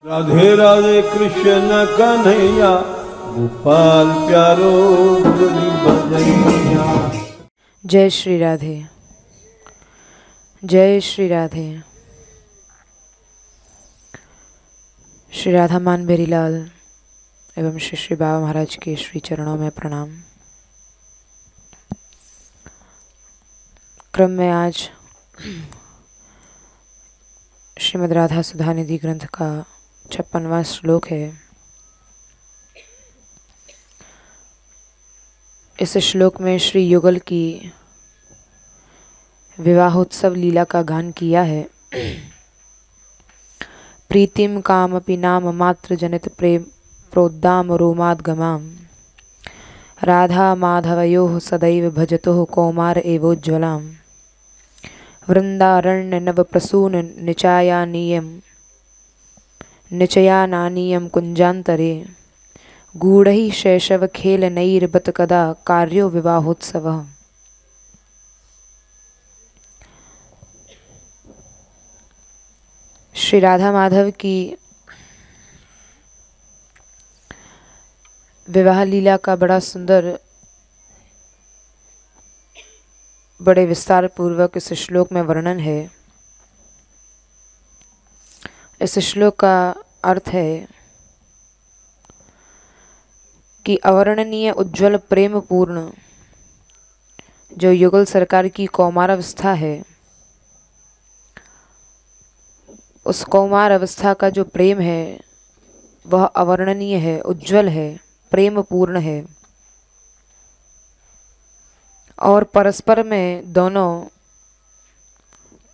राधे राधे कृष्ण कन्हैया गोपाल प्यारो मुरली बजैया। जय श्री राधे, जय श्री राधे। श्री राधा मान बेरीलाल एवं श्री श्री बाबा महाराज के श्री चरणों में प्रणाम। क्रम में आज श्रीमद् राधा सुधा निधि ग्रंथ का 56वां श्लोक है। इस श्लोक में श्री युगल की विवाहोत्सव लीला का गान किया है। प्रीतिम कामपि नाम मात्र जनित प्रेम प्रोद्दाम रोमाद्गमाम राधा माधवयोः सदैव भजतोः कौमार एवोज्ज्वलाम् वृंदारण्य नव प्रसून निचयानानीयं कुंजांतरे गूढ़हि शैशव खेल नैर्बत कदा कार्यो विवाहोत्सवः। श्री राधा माधव की विवाह लीला का बड़ा सुंदर बड़े विस्तार पूर्वक इस श्लोक में वर्णन है। इस श्लोक का अर्थ है कि अवर्णनीय उज्ज्वल प्रेम पूर्ण जो युगल सरकार की कौमार अवस्था है, उस कौमार अवस्था का जो प्रेम है वह अवर्णनीय है, उज्ज्वल है, प्रेम पूर्ण है और परस्पर में दोनों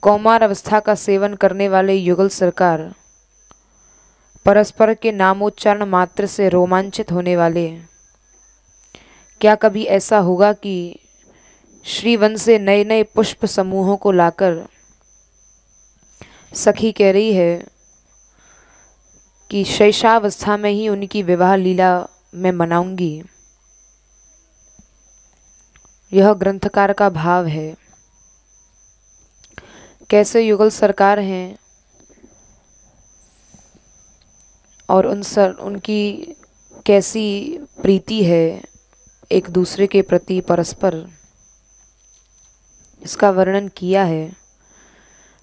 कौमार अवस्था का सेवन करने वाले युगल सरकार परस्पर के नामोच्चारण मात्र से रोमांचित होने वाले। क्या कभी ऐसा होगा कि श्रीवन से नए नए पुष्प समूहों को लाकर सखी कह रही है कि शैशवावस्था में ही उनकी विवाह लीला मैं मनाऊंगी। यह ग्रंथकार का भाव है। कैसे युगल सरकार हैं और उनकी कैसी प्रीति है एक दूसरे के प्रति परस्पर, इसका वर्णन किया है।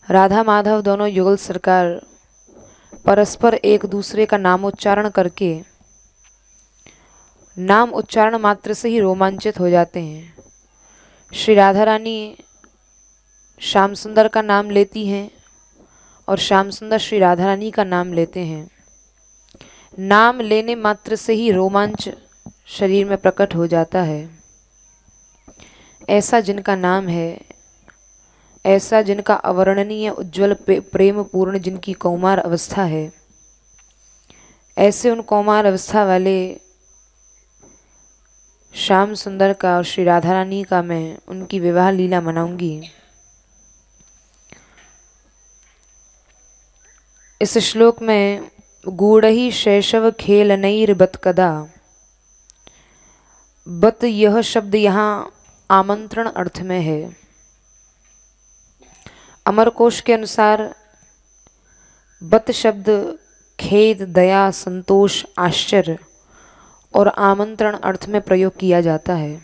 राधा माधव दोनों युगल सरकार परस्पर एक दूसरे का नामोच्चारण करके नाम उच्चारण मात्र से ही रोमांचित हो जाते हैं। श्री राधा रानी श्याम सुंदर का नाम लेती हैं और श्याम सुंदर श्री राधा रानी का नाम लेते हैं। नाम लेने मात्र से ही रोमांच शरीर में प्रकट हो जाता है। ऐसा जिनका नाम है, ऐसा जिनका अवर्णनीय उज्ज्वल प्रेम पूर्ण जिनकी कौमार अवस्था है, ऐसे उन कौमार अवस्था वाले श्याम सुंदर का और श्री राधा रानी का मैं उनकी विवाह लीला मनाऊंगी। इस श्लोक में गूढ़हि शैशव खेल नैर्बत कदा, बत यह शब्द यहाँ आमंत्रण अर्थ में है। अमरकोश के अनुसार बत शब्द खेद, दया, संतोष, आश्चर्य और आमंत्रण अर्थ में प्रयोग किया जाता है।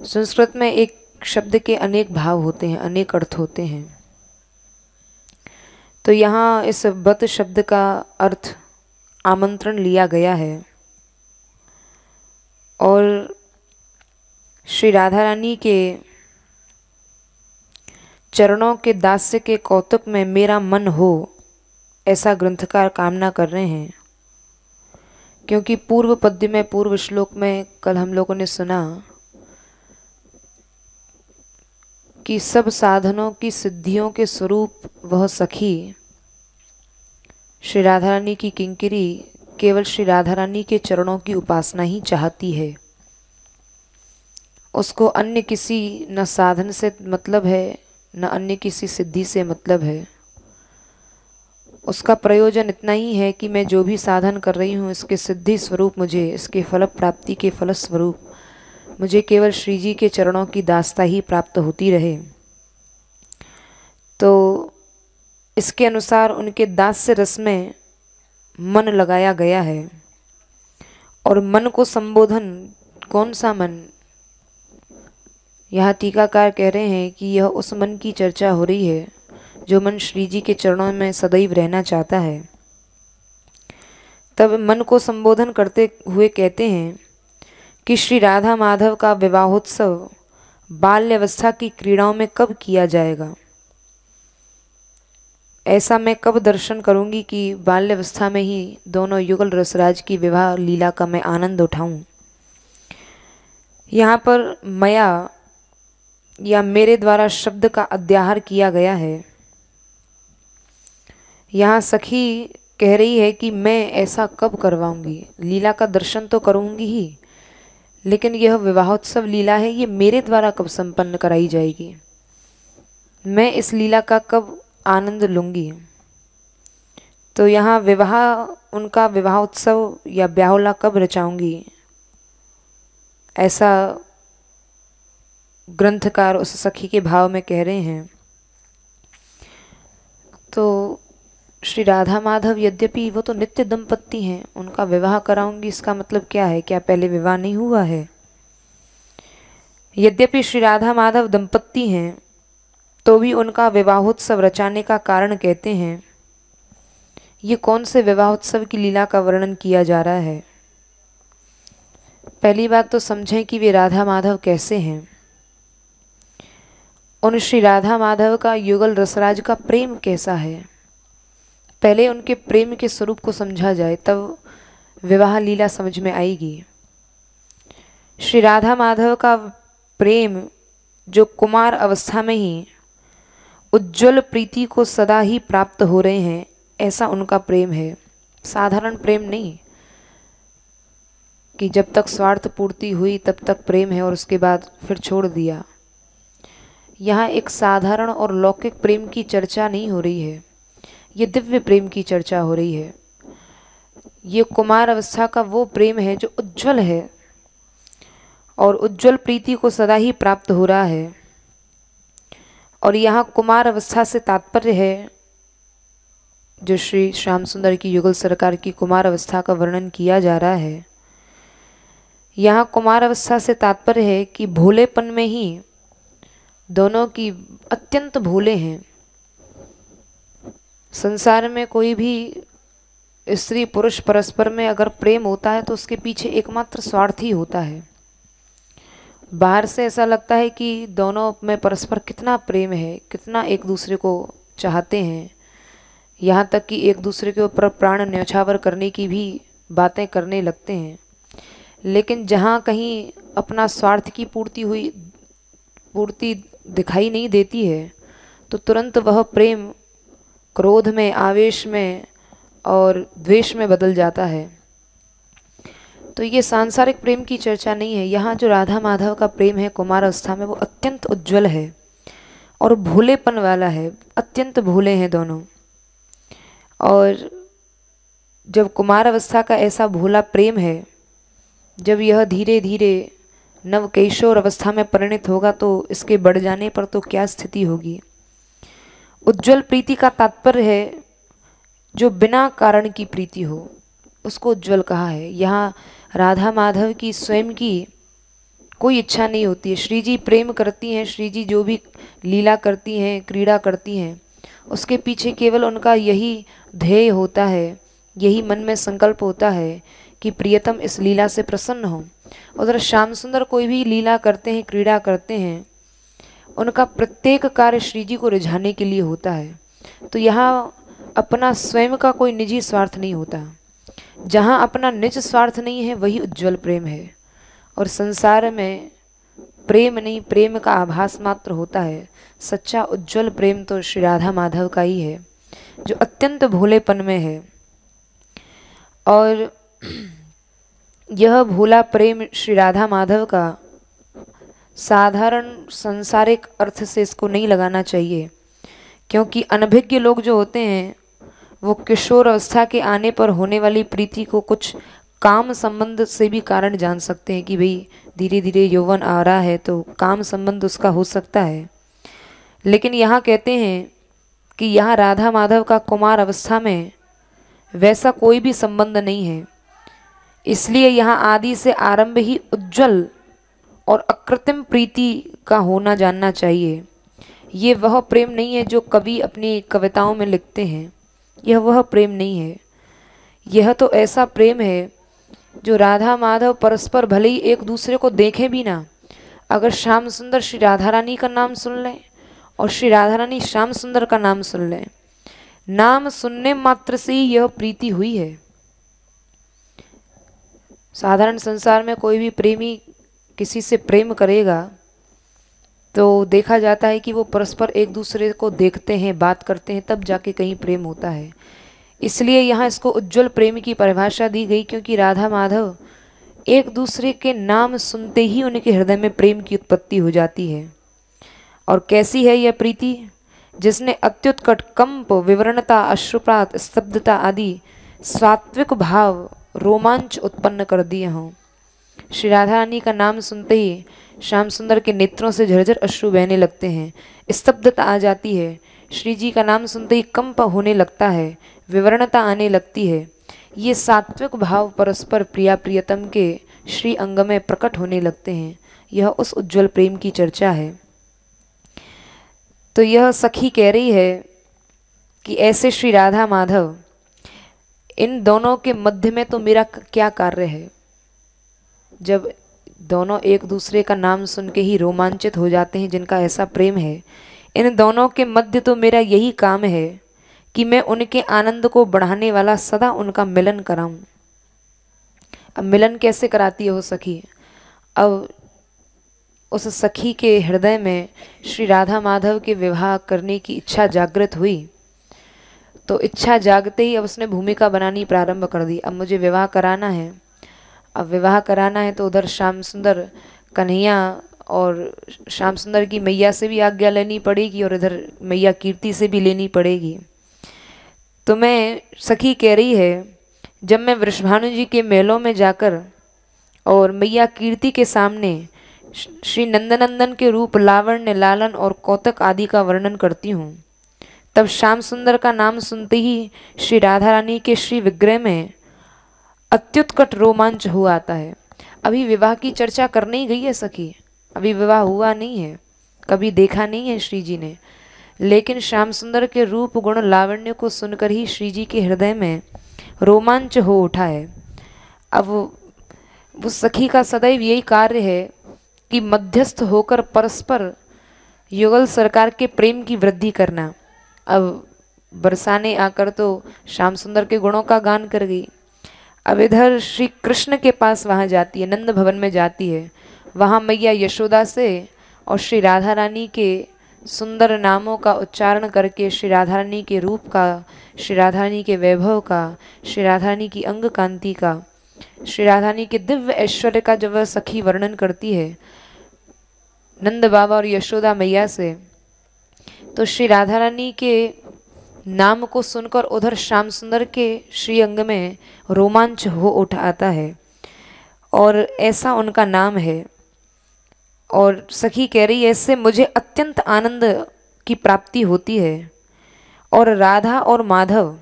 संस्कृत में एक शब्द के अनेक भाव होते हैं, अनेक अर्थ होते हैं। तो यहाँ इस बत शब्द का अर्थ आमंत्रण लिया गया है और श्री राधा रानी के चरणों के दास्य के कौतुक में मेरा मन हो, ऐसा ग्रंथकार कामना कर रहे हैं। क्योंकि पूर्व पद्य में, पूर्व श्लोक में कल हम लोगों ने सुना कि सब साधनों की सिद्धियों के स्वरूप वह सखी श्री राधा रानी की किंकिरी केवल श्री राधा रानी के चरणों की उपासना ही चाहती है। उसको अन्य किसी न साधन से मतलब है, न अन्य किसी सिद्धि से मतलब है। उसका प्रयोजन इतना ही है कि मैं जो भी साधन कर रही हूँ, इसके सिद्धि स्वरूप मुझे, इसके फल प्राप्ति के फलस्वरूप मुझे केवल श्री जी के चरणों की दास्ता ही प्राप्त होती रहे। तो इसके अनुसार उनके दास्य रस में मन लगाया गया है। और मन को संबोधन, कौन सा मन? यहाँ टीकाकार कह रहे हैं कि यह उस मन की चर्चा हो रही है जो मन श्री जी के चरणों में सदैव रहना चाहता है। तब मन को संबोधन करते हुए कहते हैं कि श्री राधा माधव का विवाहोत्सव बाल्यावस्था की क्रीड़ाओं में कब किया जाएगा? ऐसा मैं कब दर्शन करूंगी कि बाल्यावस्था में ही दोनों युगल रसराज की विवाह लीला का मैं आनंद उठाऊं। यहाँ पर मया या मेरे द्वारा शब्द का अध्याहार किया गया है। यहाँ सखी कह रही है कि मैं ऐसा कब करवाऊंगी, लीला का दर्शन तो करूंगी ही, लेकिन यह विवाहोत्सव लीला है, ये मेरे द्वारा कब संपन्न कराई जाएगी, मैं इस लीला का कब आनंद लूंगी। तो यहाँ विवाह, उनका विवाहोत्सव या ब्याहुला कब रचाऊंगी, ऐसा ग्रंथकार उस सखी के भाव में कह रहे हैं। तो श्री राधा माधव यद्यपि वो तो नित्य दंपत्ति हैं, उनका विवाह कराऊंगी, इसका मतलब क्या है? क्या पहले विवाह नहीं हुआ है? यद्यपि श्री राधा माधव दंपत्ति हैं तो भी उनका विवाहोत्सव रचाने का कारण कहते हैं। ये कौन से विवाहोत्सव की लीला का वर्णन किया जा रहा है? पहली बात तो समझें कि वे राधा माधव कैसे हैं। उन श्री राधा माधव का युगल रसराज का प्रेम कैसा है, पहले उनके प्रेम के स्वरूप को समझा जाए, तब विवाह लीला समझ में आएगी। श्री राधा माधव का प्रेम जो कुमार अवस्था में ही उज्ज्वल प्रीति को सदा ही प्राप्त हो रहे हैं, ऐसा उनका प्रेम है। साधारण प्रेम नहीं कि जब तक स्वार्थ पूर्ति हुई तब तक प्रेम है और उसके बाद फिर छोड़ दिया। यहाँ एक साधारण और लौकिक प्रेम की चर्चा नहीं हो रही है, ये दिव्य प्रेम की चर्चा हो रही है। ये कुमार अवस्था का वो प्रेम है जो उज्ज्वल है और उज्ज्वल प्रीति को सदा ही प्राप्त हो रहा है। और यहाँ कुमार अवस्था से तात्पर्य है जो श्री श्याम सुंदर की युगल सरकार की कुमार अवस्था का वर्णन किया जा रहा है। यहाँ कुमार अवस्था से तात्पर्य है कि भोलेपन में ही दोनों की अत्यंत भोले हैं। संसार में कोई भी स्त्री पुरुष परस्पर में अगर प्रेम होता है तो उसके पीछे एकमात्र स्वार्थ ही होता है। बाहर से ऐसा लगता है कि दोनों में परस्पर कितना प्रेम है, कितना एक दूसरे को चाहते हैं, यहाँ तक कि एक दूसरे के ऊपर प्राण न्यौछावर करने की भी बातें करने लगते हैं। लेकिन जहाँ कहीं अपना स्वार्थ की पूर्ति दिखाई नहीं देती है तो तुरंत वह प्रेम क्रोध में, आवेश में और द्वेष में बदल जाता है। तो ये सांसारिक प्रेम की चर्चा नहीं है। यहाँ जो राधा माधव का प्रेम है कुमार अवस्था में, वो अत्यंत उज्ज्वल है और भोलेपन वाला है, अत्यंत भोले हैं दोनों। और जब कुमार अवस्था का ऐसा भोला प्रेम है, जब यह धीरे धीरे नव किशोर अवस्था में परिणत होगा तो इसके बढ़ जाने पर तो क्या स्थिति होगी। उज्ज्वल प्रीति का तात्पर्य है जो बिना कारण की प्रीति हो, उसको उज्ज्वल कहा है। यहाँ राधा माधव की स्वयं की कोई इच्छा नहीं होती है। श्री जी प्रेम करती हैं, श्री जी जो भी लीला करती हैं, क्रीड़ा करती हैं, उसके पीछे केवल उनका यही ध्येय होता है, यही मन में संकल्प होता है कि प्रियतम इस लीला से प्रसन्न हो। उधर श्याम सुंदर कोई भी लीला करते हैं, क्रीड़ा करते हैं, उनका प्रत्येक कार्य श्री जी को रिझाने के लिए होता है। तो यहाँ अपना स्वयं का कोई निजी स्वार्थ नहीं होता। जहाँ अपना निज स्वार्थ नहीं है वही उज्ज्वल प्रेम है। और संसार में प्रेम नहीं, प्रेम का आभास मात्र होता है। सच्चा उज्ज्वल प्रेम तो श्री राधा माधव का ही है जो अत्यंत भोलेपन में है। और यह भोला प्रेम श्री राधा माधव का साधारण सांसारिक अर्थ से इसको नहीं लगाना चाहिए, क्योंकि अनभिज्ञ लोग जो होते हैं वो किशोर अवस्था के आने पर होने वाली प्रीति को कुछ काम संबंध से भी कारण जान सकते हैं कि भाई धीरे धीरे यौवन आ रहा है तो काम संबंध उसका हो सकता है। लेकिन यहाँ कहते हैं कि यहाँ राधा माधव का कुमार अवस्था में वैसा कोई भी संबंध नहीं है। इसलिए यहाँ आदि से आरंभ ही उज्जवल और अकृत्रिम प्रीति का होना जानना चाहिए। ये वह प्रेम नहीं है जो कवि अपनी कविताओं में लिखते हैं, यह वह प्रेम नहीं है। यह तो ऐसा प्रेम है जो राधा माधव परस्पर भले ही एक दूसरे को देखें भी ना, अगर श्याम सुंदर श्री राधा रानी का नाम सुन लें और श्री राधा रानी श्याम सुंदर का नाम सुन लें, नाम सुनने मात्र से ही यह प्रीति हुई है। साधारण संसार में कोई भी प्रेमी किसी से प्रेम करेगा तो देखा जाता है कि वो परस्पर एक दूसरे को देखते हैं, बात करते हैं, तब जाके कहीं प्रेम होता है। इसलिए यहाँ इसको उज्जवल प्रेम की परिभाषा दी गई, क्योंकि राधा माधव एक दूसरे के नाम सुनते ही उनके हृदय में प्रेम की उत्पत्ति हो जाती है। और कैसी है यह प्रीति? जिसने अत्युत्कट, कंप, विवरणता, अश्रुपात, स्तब्धता आदि सात्विक भाव, रोमांच उत्पन्न कर दिए हों। श्री राधा रानी का नाम सुनते ही श्याम सुंदर के नेत्रों से झरझर अश्रु बहने लगते हैं, स्तब्धता आ जाती है। श्री जी का नाम सुनते ही कंप होने लगता है, विवरणता आने लगती है। ये सात्विक भाव परस्पर प्रिया प्रियतम के श्री अंग में प्रकट होने लगते हैं। यह उस उज्जवल प्रेम की चर्चा है। तो यह सखी कह रही है कि ऐसे श्री राधा माधव, इन दोनों के मध्य में तो मेरा क्या कार्य है। जब दोनों एक दूसरे का नाम सुन के ही रोमांचित हो जाते हैं, जिनका ऐसा प्रेम है, इन दोनों के मध्य तो मेरा यही काम है कि मैं उनके आनंद को बढ़ाने वाला सदा उनका मिलन कराऊं। अब मिलन कैसे कराती है वो सखी? अब उस सखी के हृदय में श्री राधा माधव के विवाह करने की इच्छा जागृत हुई, तो इच्छा जागते ही अब उसने भूमिका बनानी प्रारंभ कर दी। अब मुझे विवाह कराना है, अब विवाह कराना है तो उधर श्याम सुंदर कन्हैया और श्याम सुंदर की मैया से भी आज्ञा लेनी पड़ेगी और इधर मैया कीर्ति से भी लेनी पड़ेगी। तो मैं सखी कह रही है, जब मैं वृषभानु जी के मेलों में जाकर और मैया कीर्ति के सामने श्री नंदनंदन के रूप, लावण्य, लालन और कौतक आदि का वर्णन करती हूँ, तब श्याम सुंदर का नाम सुनते ही श्री राधा रानी के श्री विग्रह में अत्युत्कट रोमांच हो आता है। अभी विवाह की चर्चा करने ही गई है सखी, अभी विवाह हुआ नहीं है, कभी देखा नहीं है श्री जी ने, लेकिन श्याम सुंदर के रूप, गुण, लावण्य को सुनकर ही श्री जी के हृदय में रोमांच हो उठा है। अब वो सखी का सदैव यही कार्य है कि मध्यस्थ होकर परस्पर युगल सरकार के प्रेम की वृद्धि करना। अब बरसाने आकर तो श्याम सुंदर के गुणों का गान कर गई, अब इधर श्री कृष्ण के पास वहाँ जाती है, नंद भवन में जाती है, वहाँ मैया यशोदा से और श्री राधा रानी के सुंदर नामों का उच्चारण करके श्री राधा रानी के रूप का, श्री राधा रानी के वैभव का, श्री राधा रानी की अंग कांति का, श्री राधा रानी के दिव्य ऐश्वर्य का जब वह सखी वर्णन करती है नंद बाबा और यशोदा मैया से, तो श्री राधा रानी के नाम को सुनकर उधर श्याम सुंदर के श्री अंग में रोमांच हो उठ आता है और ऐसा उनका नाम है। और सखी कह रही है, इससे मुझे अत्यंत आनंद की प्राप्ति होती है। और राधा और माधव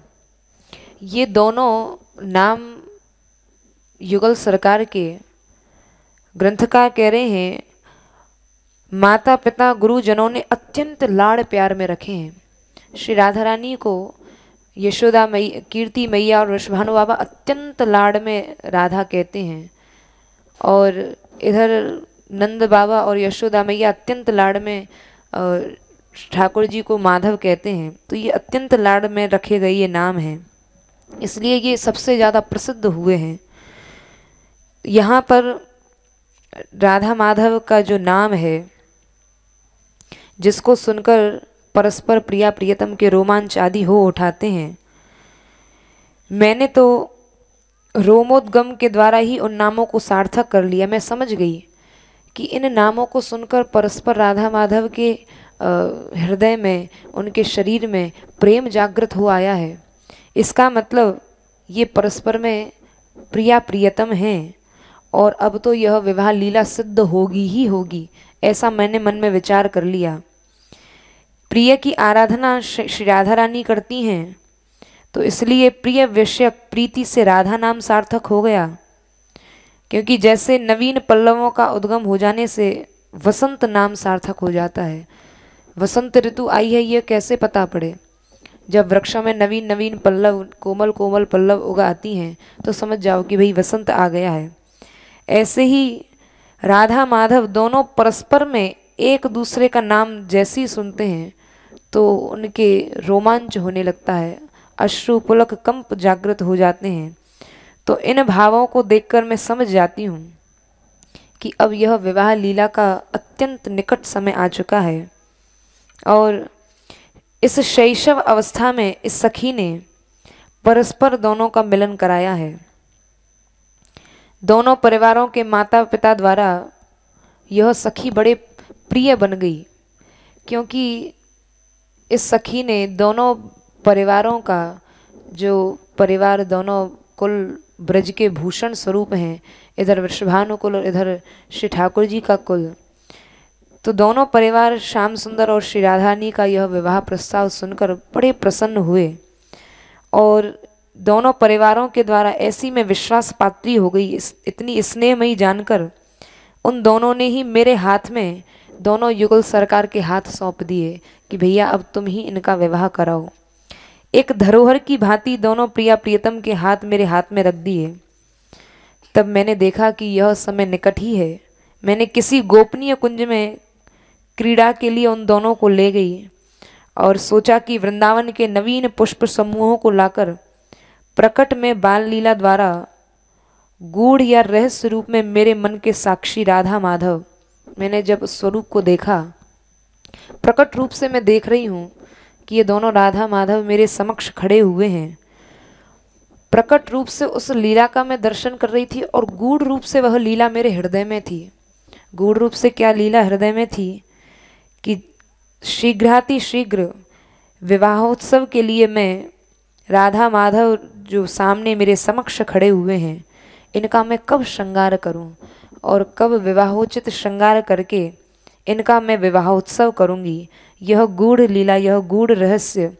ये दोनों नाम युगल सरकार के ग्रंथकार कह रहे हैं, माता पिता गुरुजनों ने अत्यंत लाड़ प्यार में रखे हैं। श्री राधा रानी को यशोदा मैया, कीर्ति मैया और वृषभानु बाबा अत्यंत लाड़ में राधा कहते हैं, और इधर नंद बाबा और यशोदा मैया अत्यंत लाड़ में ठाकुर जी को माधव कहते हैं। तो ये अत्यंत लाड़ में रखे गए ये नाम हैं, इसलिए ये सबसे ज़्यादा प्रसिद्ध हुए हैं। यहाँ पर राधा माधव का जो नाम है, जिसको सुनकर परस्पर प्रिया प्रियतम के रोमांच आदि हो उठाते हैं, मैंने तो रोमोद्गम के द्वारा ही उन नामों को सार्थक कर लिया। मैं समझ गई कि इन नामों को सुनकर परस्पर राधा माधव के हृदय में, उनके शरीर में प्रेम जागृत हो आया है। इसका मतलब ये परस्पर में प्रिया प्रियतम हैं और अब तो यह विवाह लीला सिद्ध होगी ही होगी, ऐसा मैंने मन में विचार कर लिया। प्रिय की आराधना श्री राधा रानी करती हैं, तो इसलिए प्रिय विषयक प्रीति से राधा नाम सार्थक हो गया, क्योंकि जैसे नवीन पल्लवों का उद्गम हो जाने से वसंत नाम सार्थक हो जाता है। वसंत ऋतु आई है ये कैसे पता पड़े? जब वृक्षों में नवीन नवीन पल्लव, कोमल कोमल पल्लव उगा आती हैं तो समझ जाओ कि भाई वसंत आ गया है। ऐसे ही राधा माधव दोनों परस्पर में एक दूसरे का नाम जैसे ही सुनते हैं तो उनके रोमांच होने लगता है, अश्रु पुलक कंप जागृत हो जाते हैं। तो इन भावों को देखकर मैं समझ जाती हूँ कि अब यह विवाह लीला का अत्यंत निकट समय आ चुका है। और इस शैशव अवस्था में इस सखी ने परस्पर दोनों का मिलन कराया है। दोनों परिवारों के माता पिता द्वारा यह सखी बड़े प्रिय बन गई, क्योंकि इस सखी ने दोनों परिवारों का, जो परिवार दोनों कुल ब्रज के भूषण स्वरूप हैं, इधर वृषभानुकुल और इधर श्री ठाकुर जी का कुल, तो दोनों परिवार श्याम सुंदर और श्री राधारानी का यह विवाह प्रस्ताव सुनकर बड़े प्रसन्न हुए। और दोनों परिवारों के द्वारा ऐसी मैं विश्वास पात्री हो गई, इतनी स्नेहमयी जानकर उन दोनों ने ही मेरे हाथ में दोनों युगल सरकार के हाथ सौंप दिए कि भैया अब तुम ही इनका विवाह कराओ। एक धरोहर की भांति दोनों प्रिया प्रियतम के हाथ मेरे हाथ में रख दिए। तब मैंने देखा कि यह समय निकट ही है। मैंने किसी गोपनीय कुंज में क्रीड़ा के लिए उन दोनों को ले गई और सोचा कि वृंदावन के नवीन पुष्प समूहों को लाकर प्रकट में बाल लीला द्वारा गूढ़ या रहस्य रूप में मेरे मन के साक्षी राधा माधव, मैंने जब उस स्वरूप को देखा, प्रकट रूप से मैं देख रही हूँ कि ये दोनों राधा माधव मेरे समक्ष खड़े हुए हैं। प्रकट रूप से उस लीला का मैं दर्शन कर रही थी और गूढ़ रूप से वह लीला मेरे हृदय में थी। गूढ़ रूप से क्या लीला हृदय में थी कि शीघ्रातिशीघ्र विवाहोत्सव के लिए मैं राधा माधव जो सामने मेरे समक्ष खड़े हुए हैं, इनका मैं कब श्रृंगार करूं और कब विवाहोचित श्रृंगार करके इनका मैं विवाहोत्सव करूंगी। यह गूढ़ लीला, यह गूढ़ रहस्य,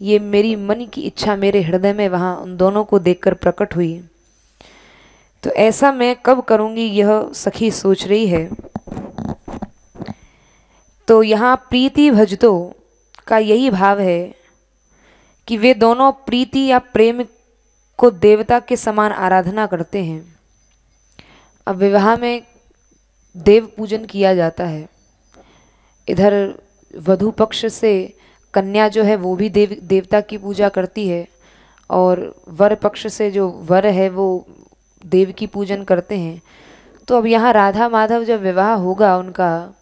ये मेरी मन की इच्छा मेरे हृदय में वहाँ उन दोनों को देखकर प्रकट हुई। तो ऐसा मैं कब करूंगी यह सखी सोच रही है। तो यहाँ प्रीति भजतो का यही भाव है कि वे दोनों प्रीति या प्रेम को देवता के समान आराधना करते हैं। अब विवाह में देव पूजन किया जाता है। इधर वधू पक्ष से कन्या जो है वो भी देवता की पूजा करती है और वर पक्ष से जो वर है वो देव की पूजन करते हैं। तो अब यहाँ राधा माधव जब विवाह होगा उनका,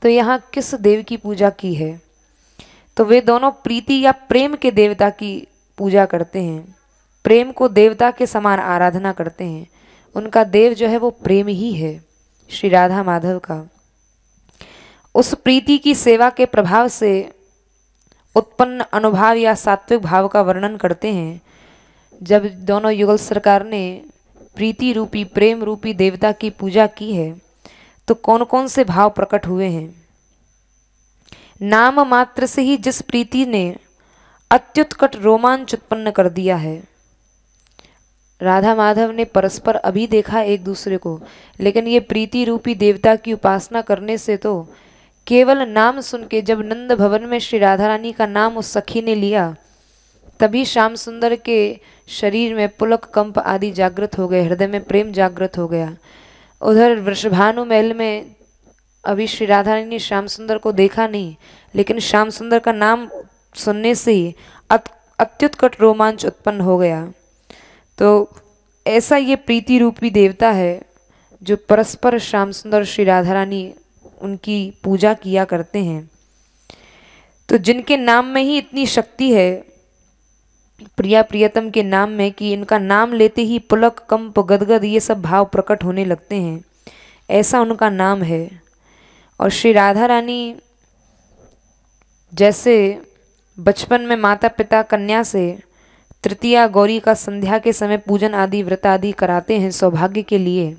तो यहाँ किस देव की पूजा की है? तो वे दोनों प्रीति या प्रेम के देवता की पूजा करते हैं, प्रेम को देवता के समान आराधना करते हैं। उनका देव जो है वो प्रेम ही है, श्री राधा माधव का। उस प्रीति की सेवा के प्रभाव से उत्पन्न अनुभाव या सात्विक भाव का वर्णन करते हैं। जब दोनों युगल सरकार ने प्रीति रूपी, प्रेम रूपी देवता की पूजा की है तो कौन कौन से भाव प्रकट हुए हैं। नाम मात्र से ही जिस प्रीति ने अत्युत्कट रोमांच उत्पन्न कर दिया है। राधा माधव ने परस्पर अभी देखा एक दूसरे को, लेकिन ये प्रीति रूपी देवता की उपासना करने से तो केवल नाम सुन के जब नंद भवन में श्री राधा रानी का नाम उस सखी ने लिया, तभी श्याम सुंदर के शरीर में पुलक कंप आदि जागृत हो गए, हृदय में प्रेम जागृत हो गया। उधर वृषभानु महल में अभी श्री राधा रानी ने श्याम सुंदर को देखा नहीं, लेकिन श्याम सुंदर का नाम सुनने से ही अत्युत्कट रोमांच उत्पन्न हो गया। तो ऐसा ये प्रीति रूपी देवता है जो परस्पर श्याम सुंदर श्री राधा रानी उनकी पूजा किया करते हैं। तो जिनके नाम में ही इतनी शक्ति है, प्रिया प्रियतम के नाम में, कि इनका नाम लेते ही पुलक कंप गदगद ये सब भाव प्रकट होने लगते हैं, ऐसा उनका नाम है। और श्री राधा रानी जैसे बचपन में माता पिता कन्या से तृतीया गौरी का संध्या के समय पूजन आदि व्रत आदि कराते हैं सौभाग्य के लिए,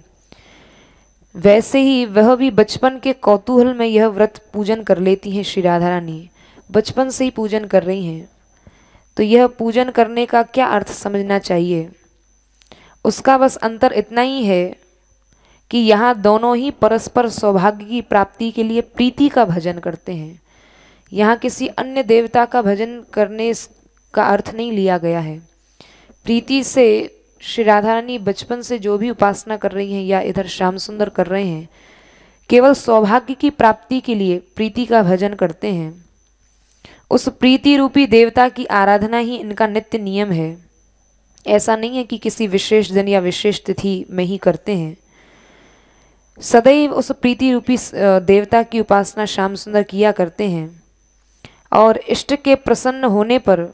वैसे ही वह भी बचपन के कौतूहल में यह व्रत पूजन कर लेती हैं। श्री राधा रानी बचपन से ही पूजन कर रही हैं। तो यह पूजन करने का क्या अर्थ समझना चाहिए? उसका बस अंतर इतना ही है कि यहाँ दोनों ही परस्पर सौभाग्य की प्राप्ति के लिए प्रीति का भजन करते हैं। यहाँ किसी अन्य देवता का भजन करने का अर्थ नहीं लिया गया है। प्रीति से श्री राधा रानी बचपन से जो भी उपासना कर रही हैं या इधर श्याम सुंदर कर रहे हैं, केवल सौभाग्य की प्राप्ति के लिए प्रीति का भजन करते हैं। उस प्रीति रूपी देवता की आराधना ही इनका नित्य नियम है। ऐसा नहीं है कि किसी विशेष दिन या विशेष तिथि में ही करते हैं। सदैव उस प्रीति रूपी देवता की उपासना श्याम सुंदर किया करते हैं। और इष्ट के प्रसन्न होने पर,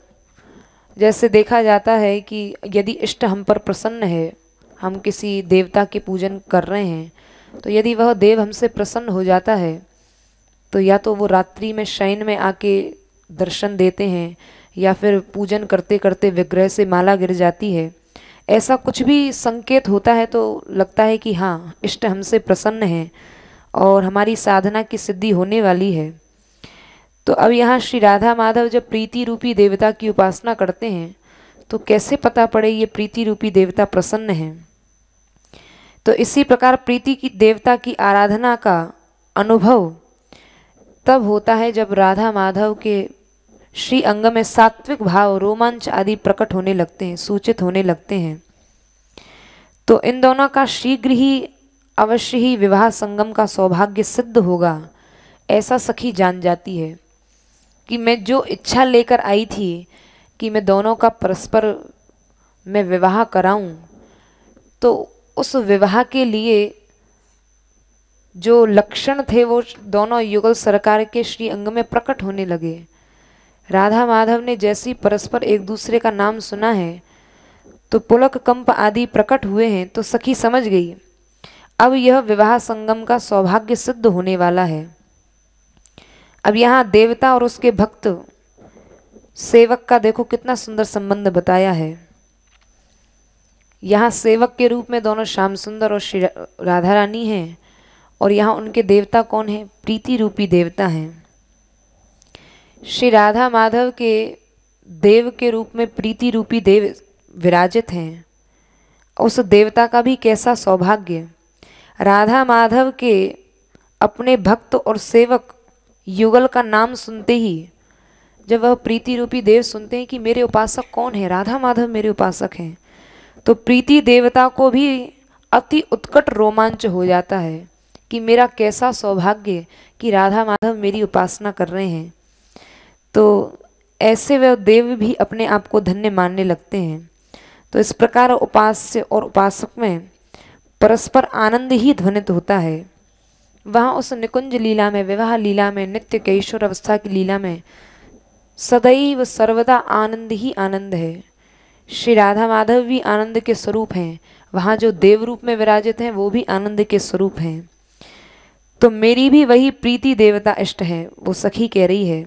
जैसे देखा जाता है कि यदि इष्ट हम पर प्रसन्न है, हम किसी देवता के पूजन कर रहे हैं, तो यदि वह देव हमसे प्रसन्न हो जाता है तो या तो वो रात्रि में शयन में आके दर्शन देते हैं या फिर पूजन करते करते विग्रह से माला गिर जाती है। ऐसा कुछ भी संकेत होता है तो लगता है कि हाँ, इष्ट हमसे प्रसन्न है और हमारी साधना की सिद्धि होने वाली है। तो अब यहाँ श्री राधा माधव जब प्रीति रूपी देवता की उपासना करते हैं तो कैसे पता पड़े ये प्रीति रूपी देवता प्रसन्न है? तो इसी प्रकार प्रीति की देवता की आराधना का अनुभव तब होता है जब राधा माधव के श्री अंग में सात्विक भाव, रोमांच आदि प्रकट होने लगते हैं, सूचित होने लगते हैं। तो इन दोनों का शीघ्र ही अवश्य ही विवाह संगम का सौभाग्य सिद्ध होगा, ऐसा सखी जान जाती है कि मैं जो इच्छा लेकर आई थी कि मैं दोनों का परस्पर मैं विवाह कराऊं, तो उस विवाह के लिए जो लक्षण थे वो दोनों युगल सरकार के श्री अंग में प्रकट होने लगे। राधा माधव ने जैसी परस्पर एक दूसरे का नाम सुना है तो पुलक कंप आदि प्रकट हुए हैं, तो सखी समझ गई अब यह विवाह संगम का सौभाग्य सिद्ध होने वाला है। अब यहाँ देवता और उसके भक्त सेवक का देखो कितना सुंदर संबंध बताया है। यहाँ सेवक के रूप में दोनों श्याम सुंदर और श्री राधा रानी हैं, और यहाँ उनके देवता कौन है? प्रीति रूपी देवता हैं। श्री राधा माधव के देव के रूप में प्रीति रूपी देव विराजित हैं। उस देवता का भी कैसा सौभाग्य! राधा माधव के अपने भक्त और सेवक युगल का नाम सुनते ही, जब वह प्रीति रूपी देव सुनते हैं कि मेरे उपासक कौन है, राधा माधव मेरे उपासक हैं, तो प्रीति देवता को भी अति उत्कट रोमांच हो जाता है कि मेरा कैसा सौभाग्य कि राधा माधव मेरी उपासना कर रहे हैं। तो ऐसे वह देव भी अपने आप को धन्य मानने लगते हैं। तो इस प्रकार उपास्य और उपासक में परस्पर आनंद ही ध्वनित होता है। वहाँ उस निकुंज लीला में, विवाह लीला में, नित्य कैशोर अवस्था की लीला में सदैव सर्वदा आनंद ही आनंद है। श्री राधा माधव भी आनंद के स्वरूप हैं। वहाँ जो देव रूप में विराजित हैं वो भी आनंद के स्वरूप हैं। तो मेरी भी वही प्रीति देवता इष्ट है, वो सखी कह रही है।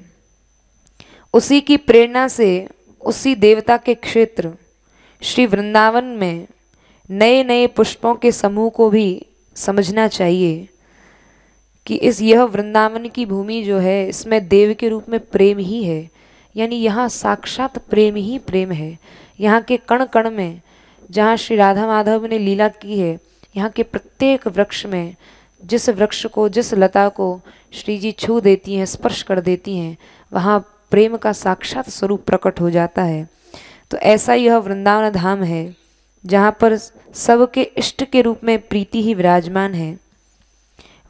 उसी की प्रेरणा से उसी देवता के क्षेत्र श्री वृंदावन में नए नए पुष्पों के समूह को भी समझना चाहिए कि यह वृंदावन की भूमि जो है, इसमें देव के रूप में प्रेम ही है। यानी यहाँ साक्षात प्रेम ही प्रेम है। यहाँ के कण कण में जहाँ श्री राधा माधव ने लीला की है, यहाँ के प्रत्येक वृक्ष में, जिस वृक्ष को, जिस लता को श्री जी छू देती हैं, स्पर्श कर देती हैं, वहाँ प्रेम का साक्षात स्वरूप प्रकट हो जाता है। तो ऐसा यह वृंदावन धाम है जहाँ पर सबके इष्ट के रूप में प्रीति ही विराजमान है।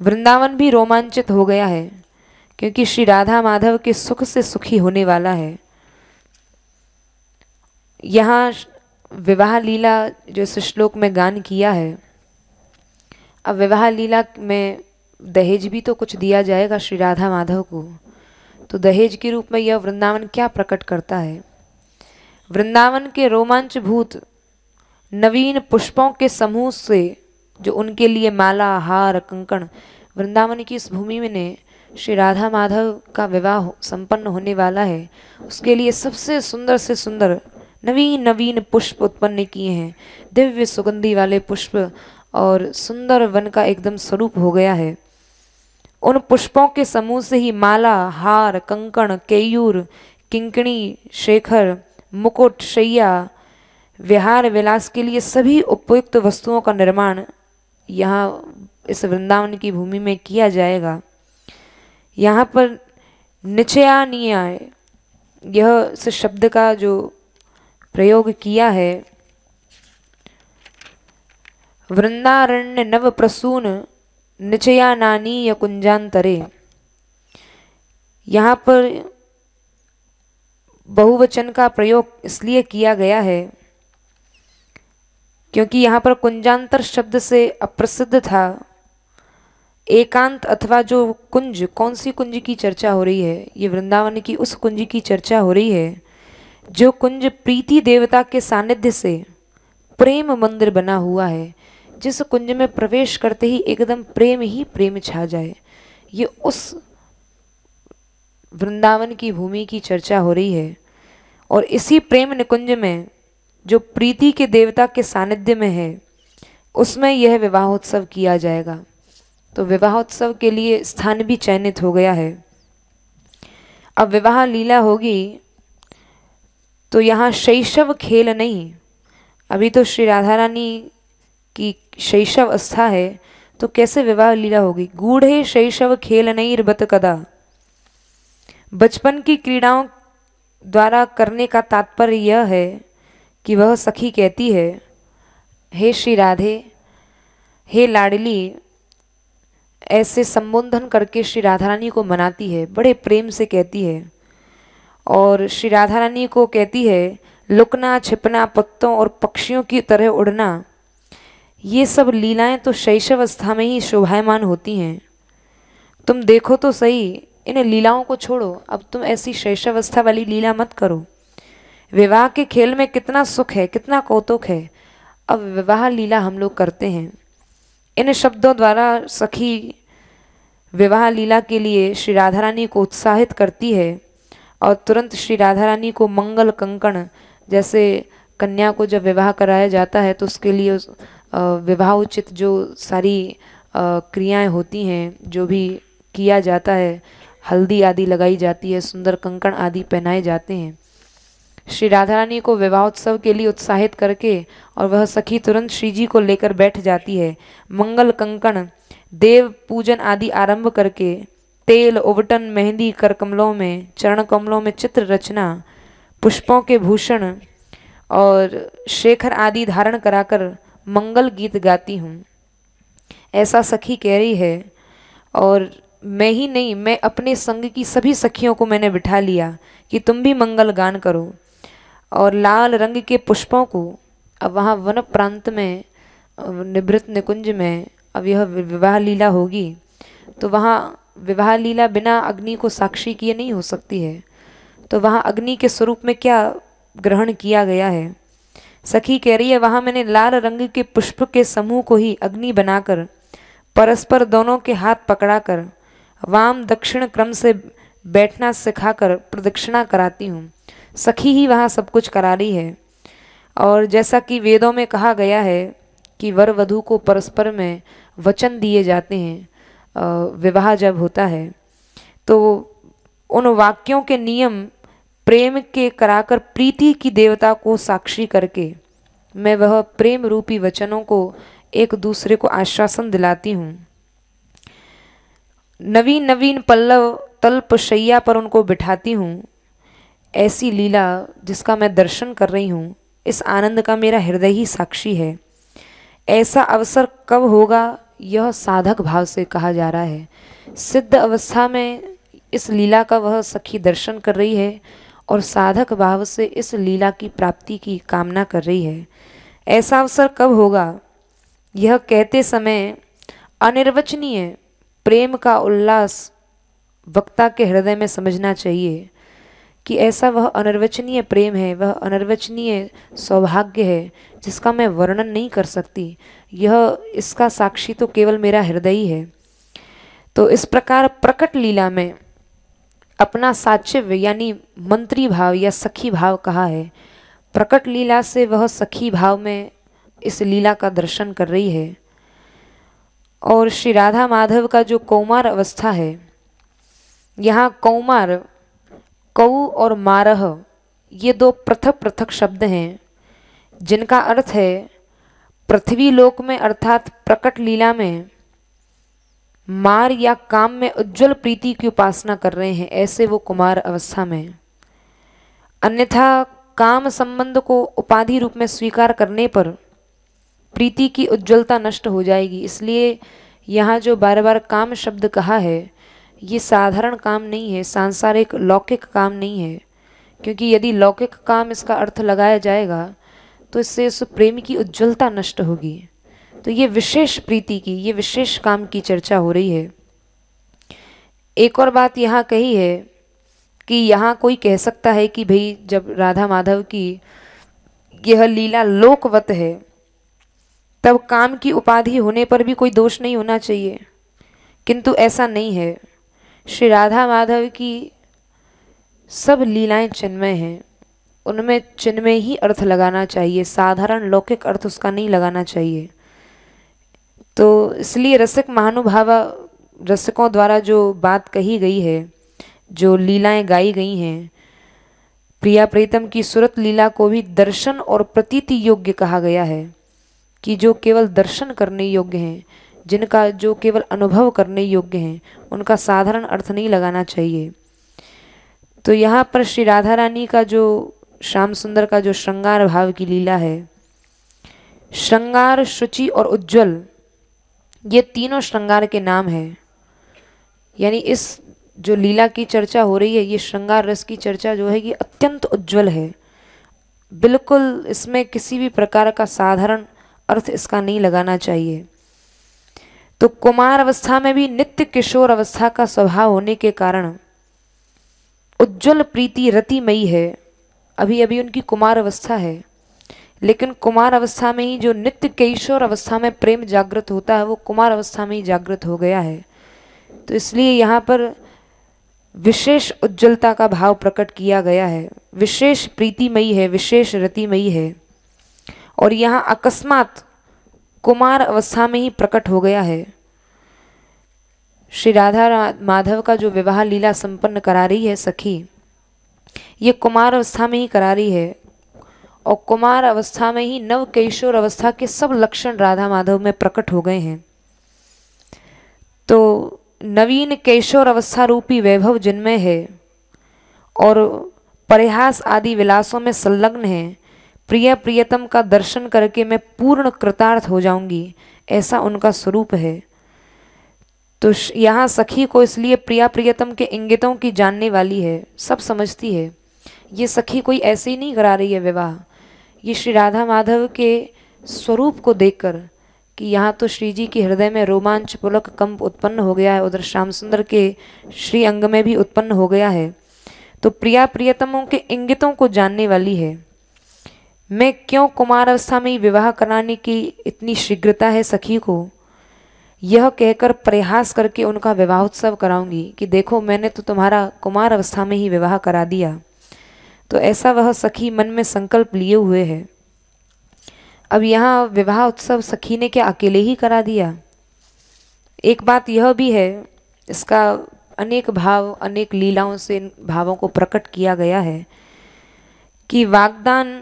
वृंदावन भी रोमांचित हो गया है क्योंकि श्री राधा माधव के सुख से सुखी होने वाला है। यहाँ विवाह लीला जो इस श्लोक में गान किया है, अब विवाह लीला में दहेज भी तो कुछ दिया जाएगा श्री राधा माधव को। तो दहेज के रूप में यह वृंदावन क्या प्रकट करता है? वृंदावन के रोमांच भूत नवीन पुष्पों के समूह से जो उनके लिए माला, हार, कंकण, वृंदावन की इस भूमि में ने श्री राधा माधव का विवाह संपन्न होने वाला है, उसके लिए सबसे सुंदर से सुंदर नवीन नवीन पुष्प उत्पन्न किए हैं। दिव्य सुगंधि वाले पुष्प और सुंदर वन का एकदम स्वरूप हो गया है। उन पुष्पों के समूह से ही माला, हार, कंकण, केयूर, किंकणी, शेखर मुकुट, शैया, विहार विलास के लिए सभी उपयुक्त वस्तुओं का निर्माण यहाँ इस वृंदावन की भूमि में किया जाएगा। यहाँ पर निचयानीय, यह इस शब्द का जो प्रयोग किया है, वृंदारण्य नव प्रसून निचयानानीय कुंजांतरे, यहाँ पर बहुवचन का प्रयोग इसलिए किया गया है क्योंकि यहाँ पर कुंजांतर शब्द से अप्रसिद्ध था एकांत अथवा जो कुंज, कौन सी कुंज की चर्चा हो रही है, ये वृंदावन की उस कुंज की चर्चा हो रही है जो कुंज प्रीति देवता के सानिध्य से प्रेम मंदिर बना हुआ है, जिस कुंज में प्रवेश करते ही एकदम प्रेम ही प्रेम छा जाए। ये उस वृंदावन की भूमि की चर्चा हो रही है और इसी प्रेम निकुंज में जो प्रीति के देवता के सानिध्य में है उसमें यह विवाहोत्सव किया जाएगा। तो विवाहोत्सव के लिए स्थान भी चयनित हो गया है। अब विवाह लीला होगी तो यहाँ शैशव खेल नहीं, अभी तो श्री राधा रानी की शैशव अवस्था है, तो कैसे विवाह लीला होगी। गूढ़े शैशव खेल नहीं रबत कदा, बचपन की क्रीड़ाओं द्वारा करने का तात्पर्य यह है कि वह सखी कहती है, हे श्री राधे, हे लाडली, ऐसे संबोधन करके श्री राधा रानी को मनाती है, बड़े प्रेम से कहती है। और श्री राधा रानी को कहती है, लुकना, छिपना, पत्तों और पक्षियों की तरह उड़ना, ये सब लीलाएं तो शैशवावस्था में ही शोभायमान होती हैं। तुम देखो तो सही, इन लीलाओं को छोड़ो, अब तुम ऐसी शैशवावस्था वाली लीला मत करो। विवाह के खेल में कितना सुख है, कितना कौतुक है, अब विवाह लीला हम लोग करते हैं। इन शब्दों द्वारा सखी विवाह लीला के लिए श्री राधा रानी को उत्साहित करती है और तुरंत श्री राधा रानी को मंगल कंकण, जैसे कन्या को जब विवाह कराया जाता है तो उसके लिए विवाह उचित जो सारी क्रियाएं होती हैं, जो भी किया जाता है, हल्दी आदि लगाई जाती है, सुंदर कंकण आदि पहनाए जाते हैं। श्री राधा रानी को विवाहोत्सव के लिए उत्साहित करके और वह सखी तुरंत श्री जी को लेकर बैठ जाती है। मंगल कंकण, देव पूजन आदि आरंभ करके तेल, उबटन, मेहंदी, कर कमलों में, चरण कमलों में चित्र रचना, पुष्पों के भूषण और शेखर आदि धारण कराकर मंगल गीत गाती हूँ, ऐसा सखी कह रही है। और मैं ही नहीं, मैं अपने संग की सभी सखियों को मैंने बिठा लिया कि तुम भी मंगल गान करो। और लाल रंग के पुष्पों को, अब वहाँ वन प्रांत में निभृत निकुंज में अब यह विवाह लीला होगी, तो वहाँ विवाह लीला बिना अग्नि को साक्षी किए नहीं हो सकती है। तो वहाँ अग्नि के स्वरूप में क्या ग्रहण किया गया है, सखी कह रही है, वहाँ मैंने लाल रंग के पुष्प के समूह को ही अग्नि बनाकर परस्पर दोनों के हाथ पकड़ाकर वाम दक्षिण क्रम से बैठना सिखाकर प्रदक्षिणा कराती हूँ। सखी ही वहाँ सब कुछ करा रही है। और जैसा कि वेदों में कहा गया है कि वर वधू को परस्पर में वचन दिए जाते हैं विवाह जब होता है, तो उन वाक्यों के नियम प्रेम के कराकर प्रीति की देवता को साक्षी करके मैं वह प्रेम रूपी वचनों को एक दूसरे को आश्वासन दिलाती हूँ। नवीन नवीन पल्लव तल्प शैया पर उनको बिठाती हूँ। ऐसी लीला जिसका मैं दर्शन कर रही हूँ, इस आनंद का मेरा हृदय ही साक्षी है। ऐसा अवसर कब होगा, यह साधक भाव से कहा जा रहा है। सिद्ध अवस्था में इस लीला का वह सखी दर्शन कर रही है और साधक भाव से इस लीला की प्राप्ति की कामना कर रही है। ऐसा अवसर कब होगा, यह कहते समय अनिर्वचनीय प्रेम का उल्लास वक्ता के हृदय में समझना चाहिए कि ऐसा वह अनिर्वचनीय प्रेम है, वह अनिर्वचनीय सौभाग्य है जिसका मैं वर्णन नहीं कर सकती। यह इसका साक्षी तो केवल मेरा हृदय ही है। तो इस प्रकार प्रकट लीला में अपना साचिव्य यानी मंत्री भाव या सखी भाव कहा है। प्रकट लीला से वह सखी भाव में इस लीला का दर्शन कर रही है। और श्री राधा माधव का जो कौमार अवस्था है, यहाँ कौमार कौ और मारह ये दो पृथक पृथक शब्द हैं जिनका अर्थ है पृथ्वी लोक में अर्थात प्रकट लीला में मार या काम में उज्जवल प्रीति की उपासना कर रहे हैं, ऐसे वो कुमार अवस्था में। अन्यथा काम संबंध को उपाधि रूप में स्वीकार करने पर प्रीति की उज्ज्वलता नष्ट हो जाएगी। इसलिए यहाँ जो बार बार काम शब्द कहा है ये साधारण काम नहीं है, सांसारिक लौकिक काम नहीं है, क्योंकि यदि लौकिक काम इसका अर्थ लगाया जाएगा तो इससे उस प्रेम की उज्ज्वलता नष्ट होगी। तो ये विशेष प्रीति की, ये विशेष काम की चर्चा हो रही है। एक और बात यहाँ कही है कि यहाँ कोई कह सकता है कि भाई जब राधा माधव की यह लीला लोकवत है तब काम की उपाधि होने पर भी कोई दोष नहीं होना चाहिए, किंतु ऐसा नहीं है। श्री राधा माधव की सब लीलाएं चिन्मय हैं, उनमें चिन्मय ही अर्थ लगाना चाहिए, साधारण लौकिक अर्थ उसका नहीं लगाना चाहिए। तो इसलिए रसिक महानुभाव रसिकों द्वारा जो बात कही गई है, जो लीलाएं गाई गई हैं, प्रिया प्रीतम की सुरत लीला को भी दर्शन और प्रतीति योग्य कहा गया है कि जो केवल दर्शन करने योग्य हैं, जिनका जो केवल अनुभव करने योग्य हैं, उनका साधारण अर्थ नहीं लगाना चाहिए। तो यहाँ पर श्री राधा रानी का जो श्याम सुंदर का जो श्रृंगार भाव की लीला है, श्रृंगार, शुचि और उज्ज्वल, ये तीनों श्रृंगार के नाम हैं। यानी इस जो लीला की चर्चा हो रही है, ये श्रृंगार रस की चर्चा जो है ये अत्यंत उज्ज्वल है, बिल्कुल इसमें किसी भी प्रकार का साधारण अर्थ इसका नहीं लगाना चाहिए। तो कुमार अवस्था में भी नित्य किशोर अवस्था का स्वभाव होने के कारण उज्ज्वल प्रीति रतिमयी है। अभी अभी उनकी कुमार अवस्था है, लेकिन कुमार अवस्था में ही जो नित्य किशोर अवस्था में प्रेम जागृत होता है वो कुमार अवस्था में ही जागृत हो गया है। तो इसलिए यहाँ पर विशेष उज्ज्वलता का भाव प्रकट किया गया है, विशेष प्रीतिमयी है, विशेष रतिमयी है। और यहाँ अकस्मात कुमार अवस्था में ही प्रकट हो गया है। श्री राधा माधव का जो विवाह लीला संपन्न करा रही है सखी, ये कुमार अवस्था में ही करा रही है, और कुमार अवस्था में ही नव किशोर अवस्था के सब लक्षण राधा माधव में प्रकट हो गए हैं। तो नवीन किशोर अवस्था रूपी वैभव जिनमें है और परिहास आदि विलासों में संलग्न है, प्रिय प्रियतम का दर्शन करके मैं पूर्ण कृतार्थ हो जाऊंगी, ऐसा उनका स्वरूप है। तो यहाँ सखी को इसलिए प्रिया प्रियतम के इंगितों की जानने वाली है, सब समझती है। ये सखी कोई ऐसे ही नहीं करा रही है विवाह, ये श्री राधा माधव के स्वरूप को देखकर कि यहाँ तो श्री जी के हृदय में रोमांच पुलक कंप उत्पन्न हो गया है, उधर श्याम सुंदर के श्री अंग में भी उत्पन्न हो गया है। तो प्रिया प्रियतमों के इंगितों को जानने वाली है। मैं क्यों कुमार अवस्था में ही विवाह कराने की इतनी शीघ्रता है सखी को, यह कहकर प्रयास करके उनका विवाहोत्सव कराऊंगी कि देखो मैंने तो तुम्हारा कुमार अवस्था में ही विवाह करा दिया। तो ऐसा वह सखी मन में संकल्प लिए हुए है। अब यहाँ विवाह उत्सव सखी ने क्या अकेले ही करा दिया? एक बात यह भी है, इसका अनेक भाव अनेक लीलाओं से इन भावों को प्रकट किया गया है कि वागदान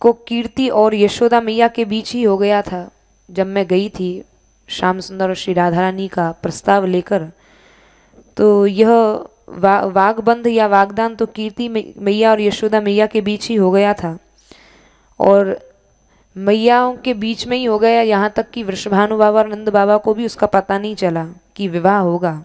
को कीर्ति और यशोदा मैया के बीच ही हो गया था। जब मैं गई थी श्याम सुंदर और श्री राधा रानी का प्रस्ताव लेकर, तो यह वागबंध या वागदान तो कीर्ति मैया और यशोदा मैया के बीच ही हो गया था, और मैयाओं के बीच में ही हो गया, यहाँ तक कि वृषभानु बाबा और नंद बाबा को भी उसका पता नहीं चला कि विवाह होगा।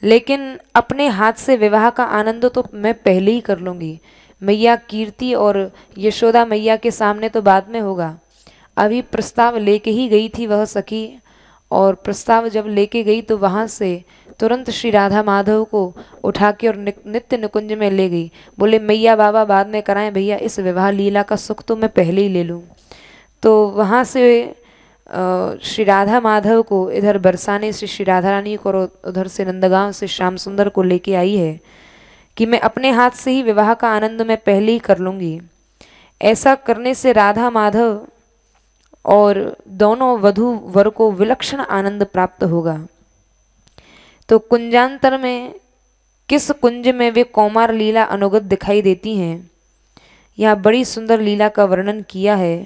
लेकिन अपने हाथ से विवाह का आनंद तो मैं पहले ही कर लूँगी, मैया कीर्ति और यशोदा मैया के सामने तो बाद में होगा। अभी प्रस्ताव लेके ही गई थी वह सखी, और प्रस्ताव जब लेके गई तो वहाँ से तुरंत श्री राधा माधव को उठा के और नित्य निकुंज में ले गई। बोले मैया बाबा बाद में कराएं, भैया इस विवाह लीला का सुख तो मैं पहले ही ले लूँ। तो वहाँ से श्री राधा माधव को इधर बरसाने से श्री राधा रानी को और उधर से नंदगांव से श्याम सुंदर को लेके आई है कि मैं अपने हाथ से ही विवाह का आनंद मैं पहले ही कर लूँगी। ऐसा करने से राधा माधव और दोनों वधू वर को विलक्षण आनंद प्राप्त होगा। तो कुंजांतर में किस कुंज में वे कौमार लीला अनुगत दिखाई देती हैं। यहाँ बड़ी सुंदर लीला का वर्णन किया है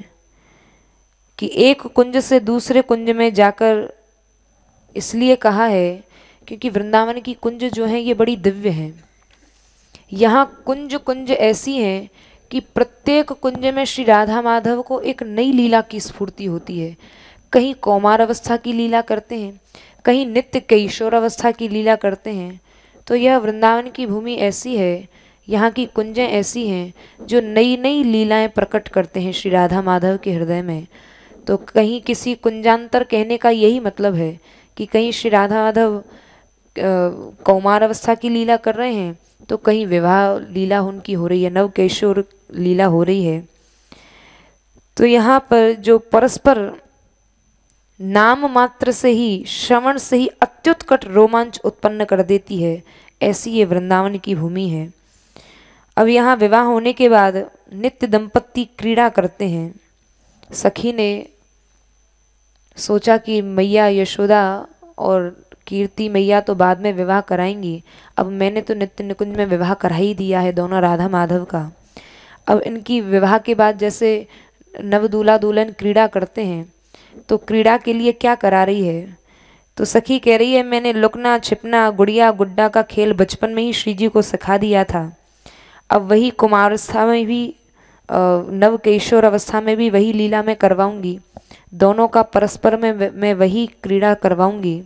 कि एक कुंज से दूसरे कुंज में जाकर, इसलिए कहा है क्योंकि वृंदावन की कुंज जो है ये बड़ी दिव्य हैं। यहाँ कुंज कुंज ऐसी हैं कि प्रत्येक कुंज में श्री राधा माधव को एक नई लीला की स्फूर्ति होती है। कहीं कौमार अवस्था की लीला करते हैं, कहीं नित्य किशोर अवस्था की लीला करते हैं। तो यह वृंदावन की भूमि ऐसी है, यहाँ की कुंजें ऐसी हैं जो नई नई लीलाएं प्रकट करते हैं श्री राधा माधव के हृदय में। तो कहीं किसी कुंजांतर कहने का यही मतलब है कि कहीं श्री राधा माधव कौमार अवस्था की लीला कर रहे हैं, तो कहीं विवाह लीला उनकी हो रही है, नव किशोर लीला हो रही है। तो यहाँ पर जो परस्पर नाम मात्र से ही, श्रवण से ही अत्युत्कट रोमांच उत्पन्न कर देती है, ऐसी ये वृंदावन की भूमि है। अब यहाँ विवाह होने के बाद नित्य दंपत्ति क्रीड़ा करते हैं। सखी ने सोचा कि मैया यशोदा और कीर्ति मैया तो बाद में विवाह कराएंगी, अब मैंने तो नित्य निकुंज में विवाह करा ही दिया है दोनों राधा माधव का। अब इनकी विवाह के बाद जैसे नवदूल्हा दुल्हन क्रीड़ा करते हैं, तो क्रीड़ा के लिए क्या करा रही है? तो सखी कह रही है मैंने लुकना छिपना गुड़िया गुड्डा का खेल बचपन में ही श्री जी को सिखा दिया था, अब वही कुमारावस्था में भी नव किशोर अवस्था में भी वही लीला मैं करवाऊंगी, दोनों का परस्पर में मैं वही क्रीड़ा करवाऊंगी।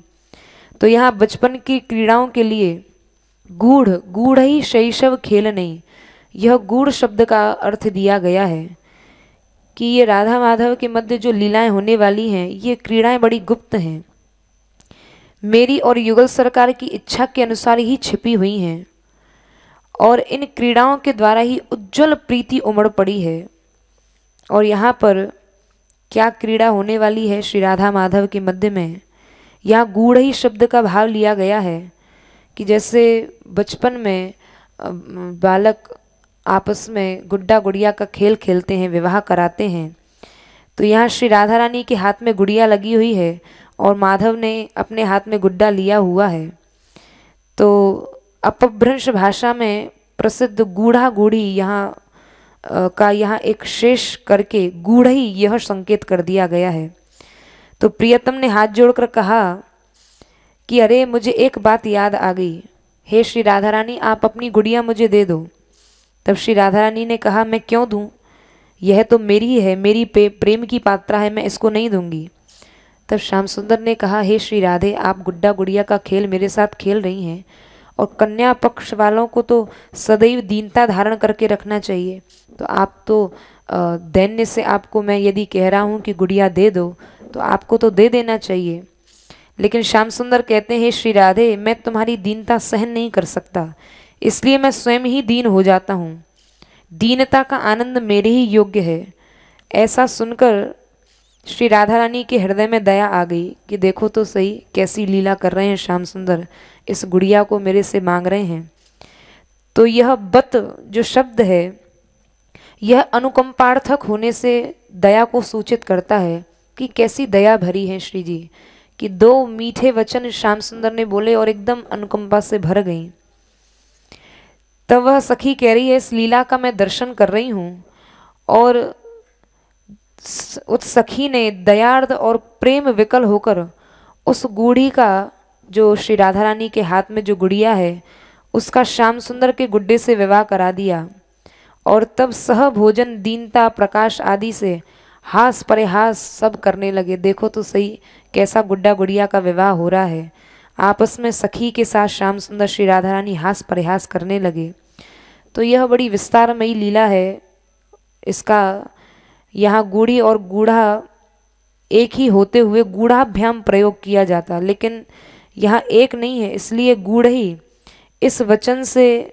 तो यहाँ बचपन की क्रीड़ाओं के लिए गूढ़ गूढ़ ही शैशव खेल नहीं, यह गूढ़ शब्द का अर्थ दिया गया है कि ये राधा माधव के मध्य जो लीलाएं होने वाली हैं, ये क्रीड़ाएं बड़ी गुप्त हैं, मेरी और युगल सरकार की इच्छा के अनुसार ही छिपी हुई हैं, और इन क्रीड़ाओं के द्वारा ही उज्जवल प्रीति उमड़ पड़ी है। और यहाँ पर क्या क्रीड़ा होने वाली है श्री राधा माधव के मध्य में? यहाँ गूढ़ ही शब्द का भाव लिया गया है कि जैसे बचपन में बालक आपस में गुड्डा गुड़िया का खेल खेलते हैं, विवाह कराते हैं, तो यहाँ श्री राधा रानी के हाथ में गुड़िया लगी हुई है और माधव ने अपने हाथ में गुड्डा लिया हुआ है। तो अपभ्रंश भाषा में प्रसिद्ध गूढ़ा गूढ़ी यहाँ का यहाँ एक शेष करके गूढ़ ही यह संकेत कर दिया गया है। तो प्रियतम ने हाथ जोड़कर कहा कि अरे मुझे एक बात याद आ गई, हे श्री राधा रानी आप अपनी गुड़िया मुझे दे दो। तब श्री राधा रानी ने कहा मैं क्यों दूं, यह तो मेरी है, मेरी प्रेम की पात्रा है, मैं इसको नहीं दूंगी। तब श्याम सुंदर ने कहा हे श्री राधे आप गुड्डा गुड़िया का खेल मेरे साथ खेल रही हैं, और कन्या पक्ष वालों को तो सदैव दीनता धारण करके रखना चाहिए, तो आप तो दैन्य से आपको मैं यदि कह रहा हूँ कि गुड़िया दे दो तो आपको तो दे देना चाहिए। लेकिन श्याम सुंदर कहते हैं श्री राधे मैं तुम्हारी दीनता सहन नहीं कर सकता, इसलिए मैं स्वयं ही दीन हो जाता हूँ, दीनता का आनंद मेरे ही योग्य है। ऐसा सुनकर श्री राधा रानी के हृदय में दया आ गई कि देखो तो सही कैसी लीला कर रहे हैं श्याम सुंदर, इस गुड़िया को मेरे से मांग रहे हैं। तो यह बत जो शब्द है यह अनुकंपार्थक होने से दया को सूचित करता है कि कैसी दया भरी है श्री जी, कि दो मीठे वचन श्याम सुंदर ने बोले और एकदम अनुकंपा से भर गई। तब वह सखी कह रही है इस लीला का मैं दर्शन कर रही हूँ, और उस सखी ने दयार्द और प्रेम विकल होकर उस गूढ़ी का जो श्री राधा रानी के हाथ में जो गुड़िया है उसका श्याम सुंदर के गुड्डे से विवाह करा दिया। और तब सह भोजन दीनता प्रकाश आदि से हास परिहास सब करने लगे। देखो तो सही कैसा गुड्डा गुड़िया का विवाह हो रहा है, आपस में सखी के साथ श्याम सुंदर श्री राधा रानी हास परिहास करने लगे। तो यह बड़ी विस्तारमयी लीला है। इसका यहाँ गूढ़ी और गूढ़ा एक ही होते हुए गूढ़ाभ्याम प्रयोग किया जाता, लेकिन यहाँ एक नहीं है, इसलिए गूढ़ ही इस वचन से,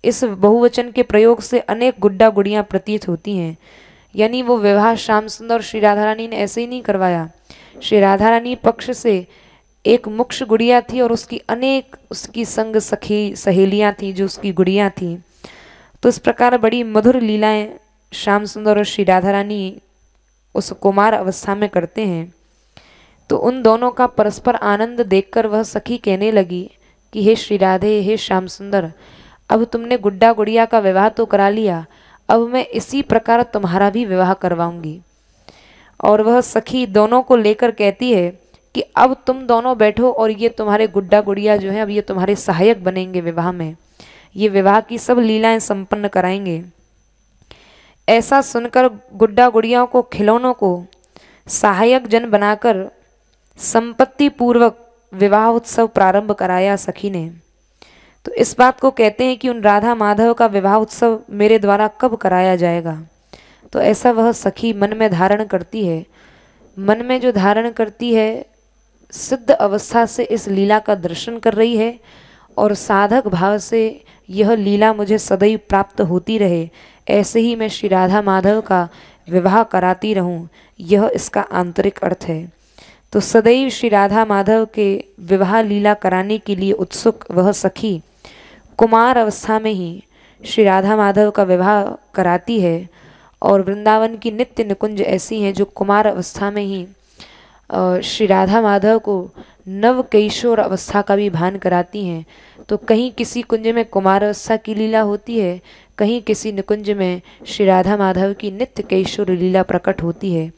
इस बहुवचन के प्रयोग से अनेक गुड्डा गुड़ियाँ प्रतीत होती हैं। यानी वो विवाह श्याम सुंदर और श्री राधा रानी ने ऐसे ही नहीं करवाया। श्री राधा रानी पक्ष से एक मुक्ष गुड़िया थी और उसकी अनेक उसकी संग सखी सहेलियाँ थीं जो उसकी गुड़ियाँ थीं। तो इस प्रकार बड़ी मधुर लीलाएं श्याम सुंदर और श्री राधा रानी उस कुमार अवस्था में करते हैं। तो उन दोनों का परस्पर आनंद देखकर वह सखी कहने लगी कि हे श्री राधे, हे श्याम सुंदर, अब तुमने गुड्डा गुड़िया का विवाह तो करा लिया, अब मैं इसी प्रकार तुम्हारा भी विवाह करवाऊंगी। और वह सखी दोनों को लेकर कहती है कि अब तुम दोनों बैठो और ये तुम्हारे गुड्डा गुड़िया जो है अब ये तुम्हारे सहायक बनेंगे विवाह में, ये विवाह की सब लीलाएं संपन्न कराएंगे। ऐसा सुनकर गुड्डा गुड़ियाओं को, खिलौनों को सहायक जन बनाकर संपत्ति पूर्वक विवाह उत्सव प्रारंभ कराया सखी ने। तो इस बात को कहते हैं कि उन राधा माधव का विवाह उत्सव मेरे द्वारा कब कराया जाएगा। तो ऐसा वह सखी मन में धारण करती है। मन में जो धारण करती है, सिद्ध अवस्था से इस लीला का दर्शन कर रही है और साधक भाव से यह लीला मुझे सदैव प्राप्त होती रहे, ऐसे ही मैं श्री राधा माधव का विवाह कराती रहूं, यह इसका आंतरिक अर्थ है। तो सदैव श्री राधा माधव के विवाह लीला कराने के लिए उत्सुक वह सखी कुमार अवस्था में ही श्री राधा माधव का विवाह कराती है। और वृंदावन की नित्य निकुंज ऐसी हैं जो कुमार अवस्था में ही श्री राधा माधव को नव कैशोर अवस्था का भी भान कराती हैं। तो कहीं किसी कुंज में कुमार अवस्था की लीला होती है, कहीं किसी निकुंज में श्री राधा माधव की नित्य कैशोर लीला प्रकट होती है।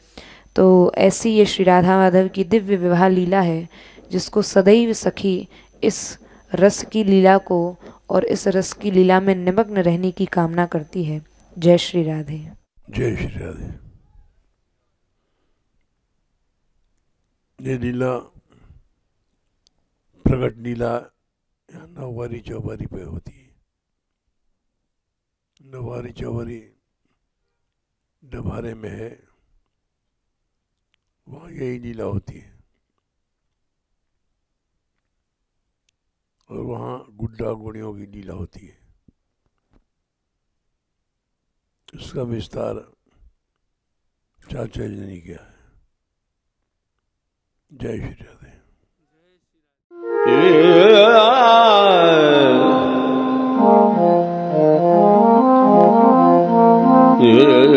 तो ऐसी ये श्री राधा माधव की दिव्य विवाह लीला है, जिसको सदैव सखी इस रस की लीला को और इस रस की लीला में निमग्न रहने की कामना करती है। जय श्री राधे। जय श्री राधे। ये लीला प्रकट लीला नौवारी चौबारी पे होती है। नौवारी चौबारी डभारे में है, वहाँ यही लीला होती है। और वहाँ गुड्डा गुड़ियों की लीला होती है। इसका विस्तार चाचा जी ने किया है। जय श्री राधे। Yeah.